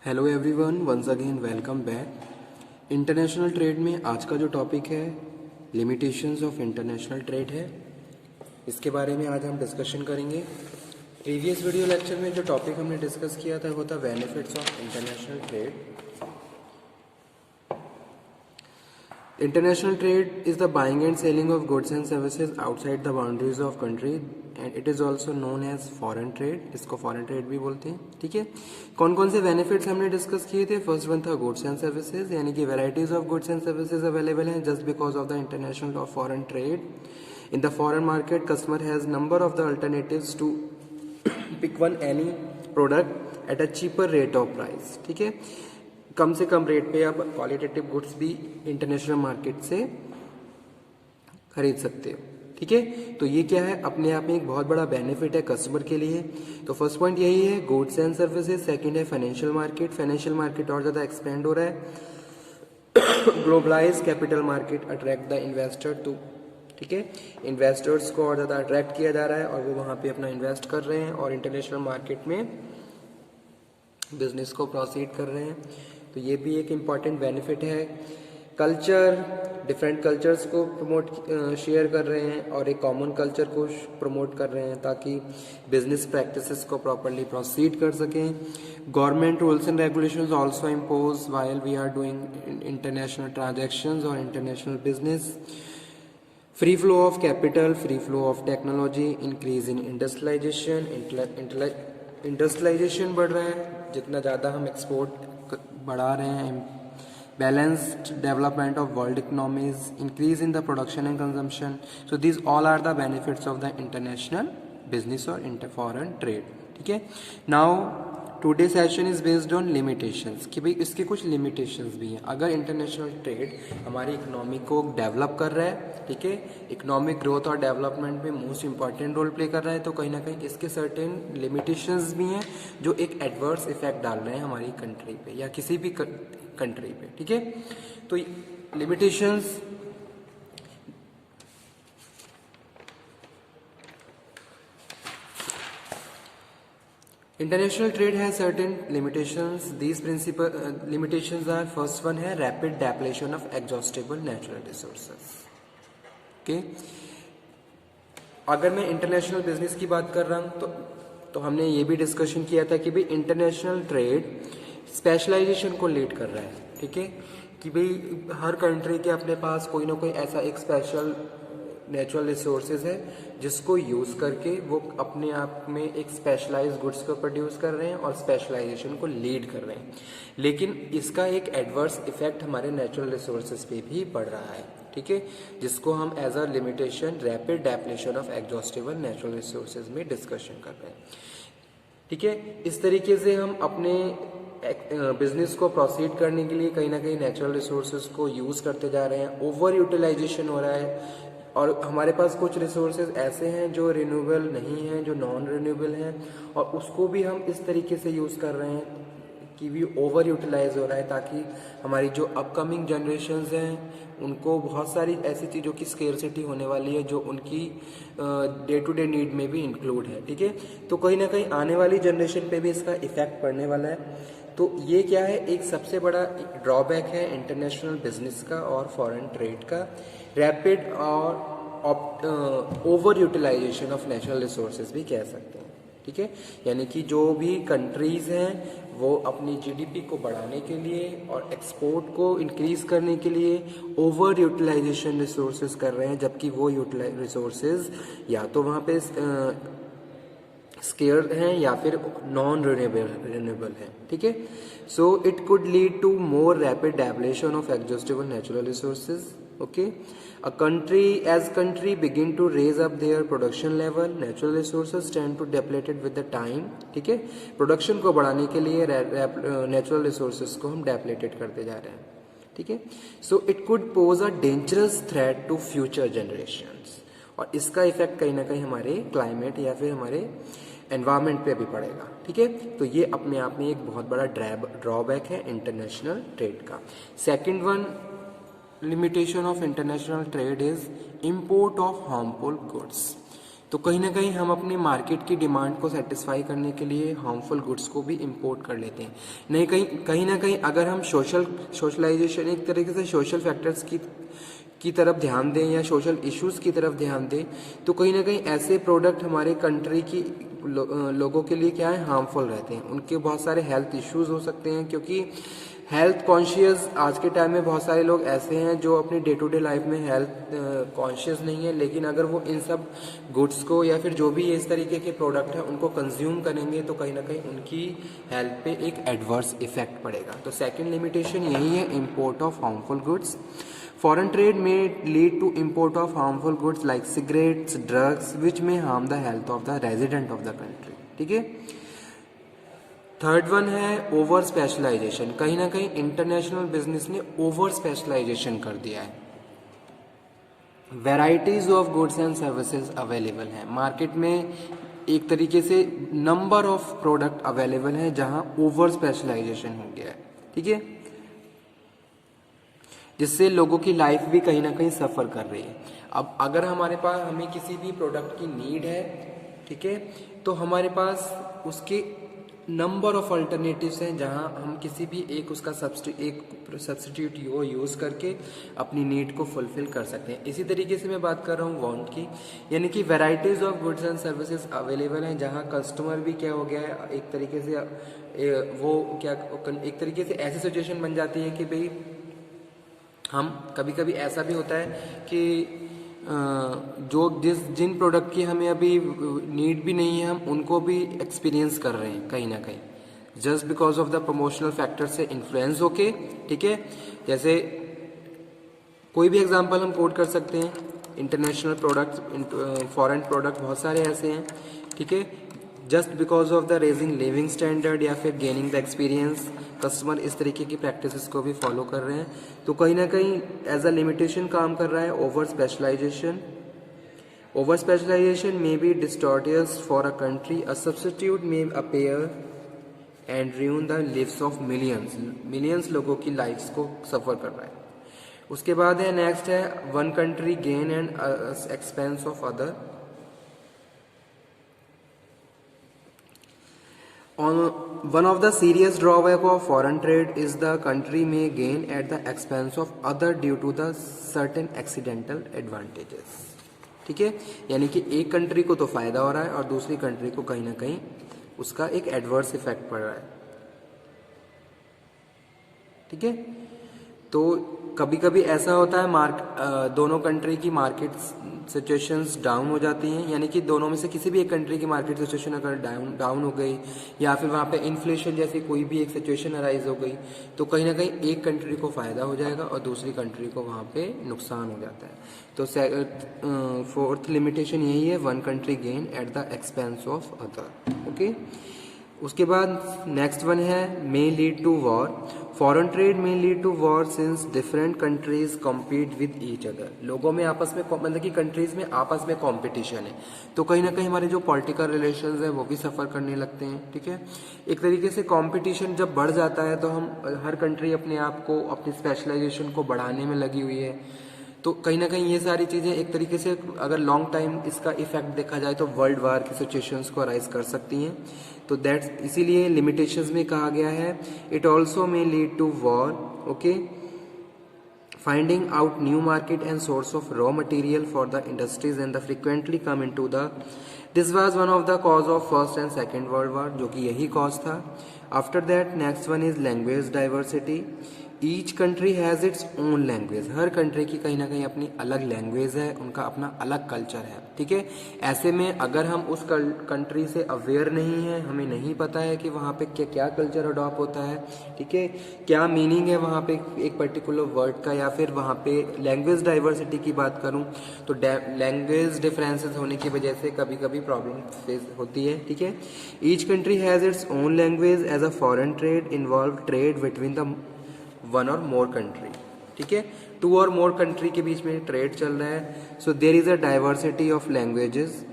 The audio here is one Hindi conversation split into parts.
Hello everyone, once again welcome back. International trade में आज का जो टॉपिक है लिमिटेशंस ऑफ इंटरनेशनल ट्रेड है। इसके बारे में आज हम डिस्कशन करेंगे। प्रीवियस वीडियो लेक्चर में जो टॉपिक हमने डिस्कस किया था वो था benefits of international trade. International trade is the buying and selling of goods and services outside the boundaries of country and it is also known as foreign trade। इसको foreign trade भी बोलते हैं। ठीक है, कौन कौन से बेनिफिट्स हमने डिस्कस किए थे। फर्स्ट वन था गुड्स एंड सर्विसेज, यानी कि varieties of goods and services available हैं just because of the international और foreign trade. In the foreign market customer has number of the alternatives to pick one any product at a cheaper rate of price. ठीक है, कम से कम रेट पे आप क्वालिटेटिव गुड्स भी इंटरनेशनल मार्केट से खरीद सकते हो। ठीक है, तो ये क्या है, अपने आप में एक बहुत बड़ा बेनिफिट है कस्टमर के लिए। तो फर्स्ट पॉइंट यही है गुड्स एंड सर्विसेज। सेकंड है फाइनेंशियल मार्केट। फाइनेंशियल मार्केट और ज़्यादा एक्सपेंड हो रहा है। Globalise capital market attract the investor to. ठीक है, इन्वेस्टर्स को और ज़्यादा अट्रैक्ट किया जा रहा है और वो वहाँ पे अपना इन्वेस्ट कर रहे हैं और इंटरनेशनल मार्केट में बिजनेस को प्रोसीड कर रहे हैं। तो ये भी एक इम्पॉर्टेंट बेनिफिट है। कल्चर, डिफरेंट कल्चर्स को प्रमोट शेयर कर रहे हैं और एक कॉमन कल्चर को प्रमोट कर रहे हैं ताकि बिजनेस प्रैक्टिसेस को प्रॉपरली प्रोसीड कर सकें। Government rules and regulations also impose while we are doing international transactions और international business. Free flow of capital, free flow of technology, increase in industrialization. Industrialization बढ़ रहा है, जितना ज़्यादा हम एक्सपोर्ट बढ़ा रहे हैं। Balanced development of world economies, increase in the production and consumption. So these all are the benefits of the international business और इंटर फॉरेन ट्रेड। ठीक है, now today session is based on limitations कि भाई इसके कुछ लिमिटेशंस भी हैं। अगर इंटरनेशनल ट्रेड हमारी इकोनॉमी को डेवलप कर रहा है, ठीक है, इकोनॉमिक ग्रोथ और डेवलपमेंट में मोस्ट इंपॉर्टेंट रोल प्ले कर रहा है, तो कहीं ना कहीं इसके सर्टेन लिमिटेशंस भी हैं जो एक एडवर्स इफेक्ट डाल रहे हैं हमारी कंट्री पे या किसी भी कंट्री पे। ठीक है, तो लिमिटेशंस इंटरनेशनल ट्रेड है certain limitations. These principal limitations are, first one है rapid depletion of exhaustible natural resources. Okay, अगर मैं इंटरनेशनल बिजनेस की बात कर रहा हूँ तो हमने ये भी डिस्कशन किया था कि भाई इंटरनेशनल ट्रेड स्पेशलाइजेशन को लीड कर रहा है। ठीक है, कि भाई हर कंट्री के अपने पास कोई ना कोई ऐसा एक स्पेशल नेचुरल रिसोर्सेज है जिसको यूज़ करके वो अपने आप में एक स्पेशलाइज्ड गुड्स को प्रोड्यूस कर रहे हैं और स्पेशलाइजेशन को लीड कर रहे हैं। लेकिन इसका एक एडवर्स इफेक्ट हमारे नेचुरल रिसोर्सेज पे भी पड़ रहा है। ठीक है, जिसको हम as a limitation rapid depletion of exhaustible natural resources में डिस्कशन कर रहे हैं। ठीक है, इस तरीके से हम अपने बिजनेस को प्रोसीड करने के लिए कहीं ना कहीं नेचुरल रिसोर्सेज को यूज़ करते जा रहे हैं। ओवर यूटिलाइजेशन हो रहा है और हमारे पास कुछ रिसोर्सेज ऐसे हैं जो रिन्यूएबल नहीं हैं, जो नॉन रिन्यूएबल हैं, और उसको भी हम इस तरीके से यूज़ कर रहे हैं कि भी ओवर यूटिलाइज हो रहा है ताकि हमारी जो अपकमिंग जनरेशन्स हैं उनको बहुत सारी ऐसी चीज़ों की स्केर्सिटी होने वाली है जो उनकी डे टू डे नीड में भी इंक्लूड है। ठीक है, तो कहीं ना कहीं आने वाली जनरेशन पे भी इसका इफेक्ट पड़ने वाला है। तो ये क्या है, एक सबसे बड़ा ड्रॉबैक है इंटरनेशनल बिजनेस का और फॉरेन ट्रेड का, रैपिड और over utilisation of natural resources भी कह सकते हैं। ठीक है, यानी कि जो भी कंट्रीज हैं वो अपनी जीडीपी को बढ़ाने के लिए और एक्सपोर्ट को इंक्रीज करने के लिए ओवर यूटिलाइजेशन रिसोर्सेज कर रहे हैं, जबकि वो रिसोर्सेज या तो वहाँ पे स्केर्ड हैं या फिर नॉन रिन्यूएबल हैं। ठीक है, so it could lead to more rapid depletion of exhaustible natural resources. Okay, as country begin to raise up their production level, natural resources tend to depleted with the time। ठीक है, प्रोडक्शन को बढ़ाने के लिए नेचुरल रिसोर्सेज को हम डेप्लेटेड करते जा रहे हैं। ठीक है, so it could pose a dangerous threat to future generations, और इसका इफेक्ट कहीं ना कहीं हमारे क्लाइमेट या फिर हमारे एनवायरमेंट पे भी पड़ेगा। ठीक है, तो ये अपने आप में एक बहुत बड़ा ड्रॉबैक है इंटरनेशनल ट्रेड का। Second one limitation of international trade is import of harmful goods. तो कहीं ना कहीं हम अपनी मार्केट की डिमांड को सेटिस्फाई करने के लिए हार्मफुल गुड्स को भी इंपोर्ट कर लेते हैं। नहीं, कहीं ना कहीं अगर हम सोशलाइजेशन एक तरीके से सोशल फैक्टर्स की तरफ ध्यान दें या सोशल इश्यूज की तरफ ध्यान दें, तो कहीं ना कहीं ऐसे प्रोडक्ट हमारे कंट्री की लोगों के लिए क्या है, हार्मफुल रहते हैं। उनके बहुत सारे हेल्थ इश्यूज हो सकते हैं, क्योंकि हेल्थ कॉन्शियस आज के टाइम में बहुत सारे लोग ऐसे हैं जो अपनी डे टू डे लाइफ में हेल्थ कॉन्शियस नहीं है, लेकिन अगर वो इन सब गुड्स को या फिर जो भी इस तरीके के प्रोडक्ट हैं उनको कंज्यूम करेंगे तो कहीं ना कहीं उनकी हेल्थ पे एक एडवर्स इफेक्ट पड़ेगा। तो सेकंड लिमिटेशन यही है, import of harmful goods. Foreign trade may lead to import of harmful goods like cigarettes, drugs, which may harm the health of the resident of the country। ठीक है। थर्ड वन है ओवर स्पेशलाइजेशन। कहीं ना कहीं इंटरनेशनल बिजनेस ने ओवर स्पेशलाइजेशन कर दिया है। Varieties of goods and services available हैं मार्केट में, एक तरीके से नंबर ऑफ प्रोडक्ट अवेलेबल है जहां ओवर स्पेशलाइजेशन हो गया है। ठीक है, जिससे लोगों की लाइफ भी कहीं ना कहीं सफ़र कर रही है। अब अगर हमारे पास हमें किसी भी प्रोडक्ट की नीड है, ठीक है, तो हमारे पास उसके नंबर ऑफ अल्टरनेटिव्स हैं जहां हम किसी भी एक उसका सब्स्टिट्यूट यूज़ करके अपनी नीड को फुलफिल कर सकते हैं। इसी तरीके से मैं बात कर रहा हूँ वांट की, यानी कि varieties of goods and services available हैं जहां कस्टमर भी क्या हो गया है, एक तरीके से वो क्या एक तरीके से ऐसी सिचुएशन बन जाती है कि भाई हम कभी कभी ऐसा भी होता है कि जिन प्रोडक्ट की हमें अभी नीड भी नहीं है, हम उनको भी एक्सपीरियंस कर रहे हैं कहीं ना कहीं just because of the promotional factor से इन्फ्लुएंस होके। ठीक है, जैसे कोई भी एग्जांपल हम कोट कर सकते हैं, इंटरनेशनल प्रोडक्ट, फॉरेन प्रोडक्ट बहुत सारे ऐसे हैं। ठीक है, just because of the raising living standard या फिर गेनिंग द एक्सपीरियंस, कस्टमर इस तरीके की प्रैक्टिसेस को भी फॉलो कर रहे हैं। तो कहीं ना कहीं एज अ लिमिटेशन काम कर रहा है over specialization. Over specialization may be distortious for a country, a substitute may appear and ruin the lives of millions लोगों की लाइफ्स को सफ़र कर रहा है। उसके बाद है नेक्स्ट है one country gain and expense of other. One of the serious drawback of foreign trade is the country may gain at the expense of other due to the certain accidental advantages। ठीक है, यानी कि एक कंट्री को तो फायदा हो रहा है और दूसरी कंट्री को कहीं ना कहीं उसका एक एडवर्स इफेक्ट पड़ रहा है। ठीक है, तो कभी कभी ऐसा होता है दोनों कंट्री की मार्केट सिचुएशंस डाउन हो जाती हैं, यानी कि दोनों में से किसी भी एक कंट्री की मार्केट सिचुएशन अगर डाउन हो गई या फिर वहाँ पे इन्फ्लेशन जैसी कोई भी एक सिचुएशन अराइज हो गई, तो कहीं ना कहीं एक कंट्री को फ़ायदा हो जाएगा और दूसरी कंट्री को वहाँ पे नुकसान हो जाता है। तो फोर्थ लिमिटेशन यही है, one country gain at the expense of other. Okay, उसके बाद नेक्स्ट वन है may lead to war. Foreign trade में lead to war since different countries compete with each other. लोगों में आपस में मतलब कि कंट्रीज में आपस में कंपटीशन है, तो कहीं ना कहीं हमारे जो पॉलिटिकल रिलेशंस है वो भी सफ़र करने लगते हैं। ठीक है, एक तरीके से कंपटीशन जब बढ़ जाता है तो हम हर कंट्री अपने आप को अपनी स्पेशलाइजेशन को बढ़ाने में लगी हुई है, तो कहीं ना कहीं ये सारी चीज़ें एक तरीके से अगर लॉन्ग टाइम इसका इफेक्ट देखा जाए तो वर्ल्ड वार की सिचुएशंस को अराइज कर सकती हैं। तो दैट्स इसीलिए लिमिटेशंस में कहा गया है it also may lead to war. Okay, finding out new market and source of raw material for the industries and the frequently come in to the this was one of the cause of first and second world war, जो कि यही कॉज था। After that next one is language diversity. Each country has its own language. हर कंट्री की कहीं ना कहीं अपनी अलग लैंग्वेज है, उनका अपना अलग कल्चर है। ठीक है, ऐसे में अगर हम उस कंट्री से अवेयर नहीं है, हमें नहीं पता है कि वहाँ पे क्या क्या कल्चर अडॉप्ट होता है, ठीक है, क्या मीनिंग है वहाँ पे एक पर्टिकुलर वर्ड का, या फिर वहाँ पे लैंग्वेज डाइवर्सिटी की बात करूँ तो लैंग्वेज डिफरेंसेस होने की वजह से कभी कभी प्रॉब्लम फेस होती है। ठीक है, each country has its own language as a foreign trade involve trade between the one और मोर कंट्री। ठीक है, टू और मोर कंट्री के बीच में ट्रेड चल रहा है, so there is a diversity of languages.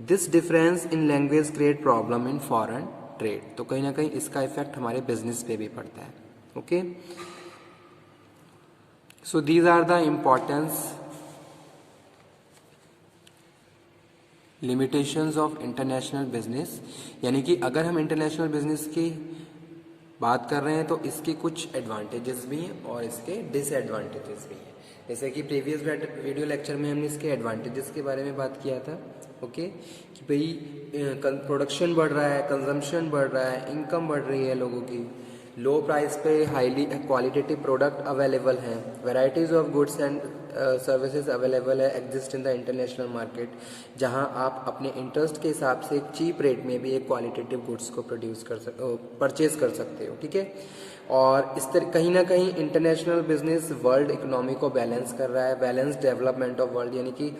This difference in language create problem in foreign trade. तो कहीं ना कहीं इसका इफेक्ट हमारे बिजनेस पे भी पड़ता है। Okay, so these are the importance limitations of international business, यानी कि अगर हम इंटरनेशनल बिजनेस की बात कर रहे हैं तो इसके कुछ एडवांटेजेस भी हैं और इसके डिसएडवांटेजेस भी हैं। जैसे कि प्रीवियस वीडियो लेक्चर में हमने इसके एडवांटेजेस के बारे में बात किया था, ओके, कि भाई प्रोडक्शन बढ़ रहा है, कंजम्पशन बढ़ रहा है, इनकम बढ़ रही है लोगों की, लो प्राइस पे हाईली क्वालिटेटिव प्रोडक्ट अवेलेबल हैं, varieties of goods and services available है exist in the international market, जहां आप अपने इंटरेस्ट के हिसाब से एक चीप रेट में भी एक क्वालिटेटिव गुड्स को परचेज कर सकते हो, ठीक है। और इस तरह कहीं ना कहीं इंटरनेशनल बिजनेस वर्ल्ड इकोनॉमी को बैलेंस कर रहा है, बैलेंस डेवलपमेंट ऑफ वर्ल्ड, यानी कि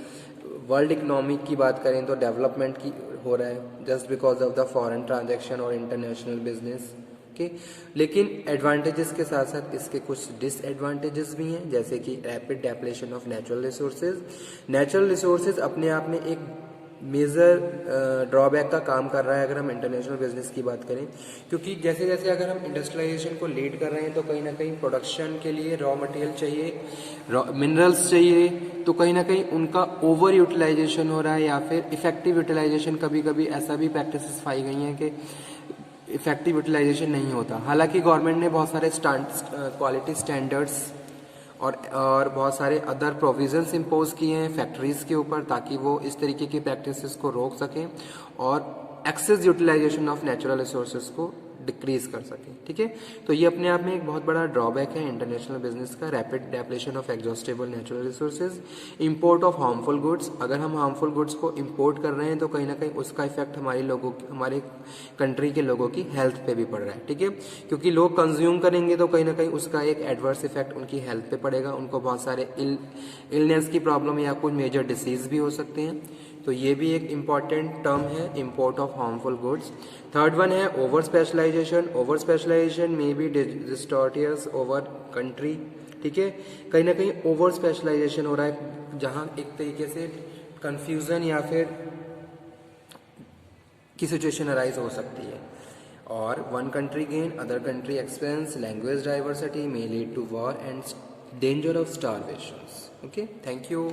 वर्ल्ड इकोनॉमी की बात करें तो डेवलपमेंट की हो रहा है just because of the foreign transaction और इंटरनेशनल बिजनेस, ओके। लेकिन एडवांटेजेस के साथ साथ इसके कुछ डिसएडवांटेजेस भी हैं, जैसे कि rapid depletion of natural resources. Natural resources अपने आप में एक मेजर ड्रॉबैक का काम कर रहा है अगर हम इंटरनेशनल बिजनेस की बात करें, क्योंकि जैसे जैसे अगर हम इंडस्ट्रियलाइजेशन को लीड कर रहे हैं तो कहीं ना कहीं प्रोडक्शन के लिए रॉ मटेरियल चाहिए, मिनरल्स चाहिए, तो कहीं ना कहीं उनका ओवर यूटिलाइजेशन हो रहा है या फिर इफेक्टिव यूटिलाइजेशन, कभी कभी ऐसा भी प्रैक्टिसेस पाई गई हैं कि इफेक्टिव यूटिलाइजेशन नहीं होता। हालांकि गवर्नमेंट ने बहुत सारे क्वालिटी स्टैंडर्ड्स और बहुत सारे अदर प्रोविजंस इम्पोज किए हैं फैक्ट्रीज के ऊपर, ताकि वो इस तरीके की प्रैक्टिसेस को रोक सकें और excess utilisation of natural resources को डिक्रीज कर सकें, ठीक है। तो ये अपने आप में एक बहुत बड़ा ड्रॉबैक है इंटरनेशनल बिजनेस का, rapid depletion of exhaustible natural resources, import of harmful goods. अगर हम हार्मफुल गुड्स को इंपोर्ट कर रहे हैं तो कहीं ना कहीं उसका इफेक्ट हमारे कंट्री के लोगों की हेल्थ पे भी पड़ रहा है, ठीक है, क्योंकि लोग कंज्यूम करेंगे तो कहीं ना कहीं उसका एक एडवर्स इफेक्ट उनकी हेल्थ पे पड़ेगा, उनको बहुत सारे इलनेस की प्रॉब्लम या कोई मेजर डिसीज भी हो सकते हैं। तो ये भी एक इम्पॉर्टेंट टर्म है, import of harmful goods. Third one है ओवर स्पेशलाइजेशन। ओवर स्पेशलाइजेशन में बी डिस्टॉर्टियस ओवर कंट्री, ठीक है, कहीं ना कहीं ओवर स्पेशलाइजेशन हो रहा है जहां एक तरीके से कंफ्यूजन या फिर की सिचुएशन अराइज हो सकती है। और one country gain other country expense, language diversity may lead to war and danger of starvation. Okay, thank you.